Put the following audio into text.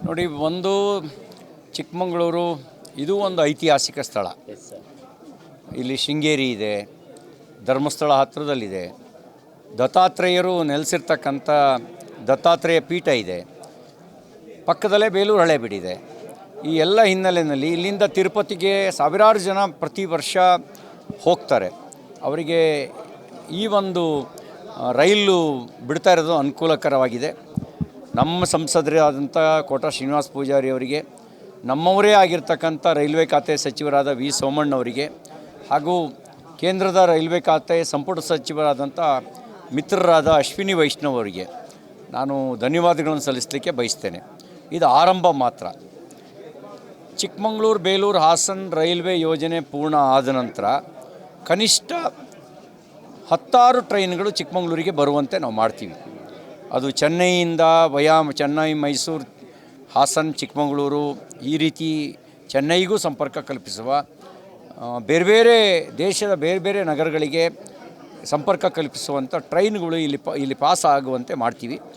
ನೋಡಿ, ಒಂದು ಚಿಕ್ಕಮಗಳೂರು ಇದು ಒಂದು ಐತಿಹಾಸಿಕ ಸ್ಥಳ. ಇಲ್ಲಿ ಶೃಂಗೇರಿ ಇದೆ, ಧರ್ಮಸ್ಥಳ ಹತ್ತಿರದಲ್ಲಿದೆ, ದತ್ತಾತ್ರೇಯರು ನೆಲೆಸಿರ್ತಕ್ಕಂಥ ದತ್ತಾತ್ರೇಯ ಪೀಠ ಇದೆ, ಪಕ್ಕದಲ್ಲೇ ಬೇಲೂರು ಹಳೆಬೀಡಿದೆ. ಈ ಎಲ್ಲ ಹಿನ್ನೆಲೆಯಲ್ಲಿ ಇಲ್ಲಿಂದ ತಿರುಪತಿಗೆ ಸಾವಿರಾರು ಜನ ಪ್ರತಿ ವರ್ಷ ಹೋಗ್ತಾರೆ. ಅವರಿಗೆ ಈ ಒಂದು ರೈಲು ಬಿಡ್ತಾ ಇರೋದು ಅನುಕೂಲಕರವಾಗಿದೆ. ನಮ್ಮ ಸಂಸದರಾದಂಥ ಕೋಟ ಶ್ರೀನಿವಾಸ ಪೂಜಾರಿ ಅವರಿಗೆ, ನಮ್ಮವರೇ ಆಗಿರ್ತಕ್ಕಂಥ ರೈಲ್ವೆ ಖಾತೆ ಸಚಿವರಾದ ವಿ ಸೋಮಣ್ಣವರಿಗೆ, ಹಾಗೂ ಕೇಂದ್ರದ ರೈಲ್ವೆ ಖಾತೆ ಸಂಪುಟ ಸಚಿವರಾದಂಥ ಮಿತ್ರರಾದ ಅಶ್ವಿನಿ ವೈಷ್ಣವ್ ಅವರಿಗೆ ನಾನು ಧನ್ಯವಾದಗಳನ್ನು ಸಲ್ಲಿಸಲಿಕ್ಕೆ ಬಯಸ್ತೇನೆ. ಇದು ಆರಂಭ ಮಾತ್ರ. ಚಿಕ್ಕಮಗಳೂರು ಬೇಲೂರು ಹಾಸನ ರೈಲ್ವೆ ಯೋಜನೆ ಪೂರ್ಣ ಆದ ನಂತರ ಕನಿಷ್ಠ 10 ಟ್ರೈನ್ಗಳು ಚಿಕ್ಕಮಗಳೂರಿಗೆ ಬರುವಂತೆ ನಾವು ಮಾಡ್ತೀವಿ. ಅದು ಚೆನ್ನೈಯಿಂದ ಚೆನ್ನೈ, ಮೈಸೂರು, ಹಾಸನ, ಚಿಕ್ಕಮಗಳೂರು, ಈ ರೀತಿ ಚೆನ್ನೈಗೂ ಸಂಪರ್ಕ ಕಲ್ಪಿಸುವ, ಬೇರೆ ಬೇರೆ ದೇಶದ ಬೇರೆ ಬೇರೆ ನಗರಗಳಿಗೆ ಸಂಪರ್ಕ ಕಲ್ಪಿಸುವಂಥ ಟ್ರೈನ್ಗಳು ಇಲ್ಲಿ ಪಾಸ್ ಆಗುವಂತೆ ಮಾಡ್ತೀವಿ.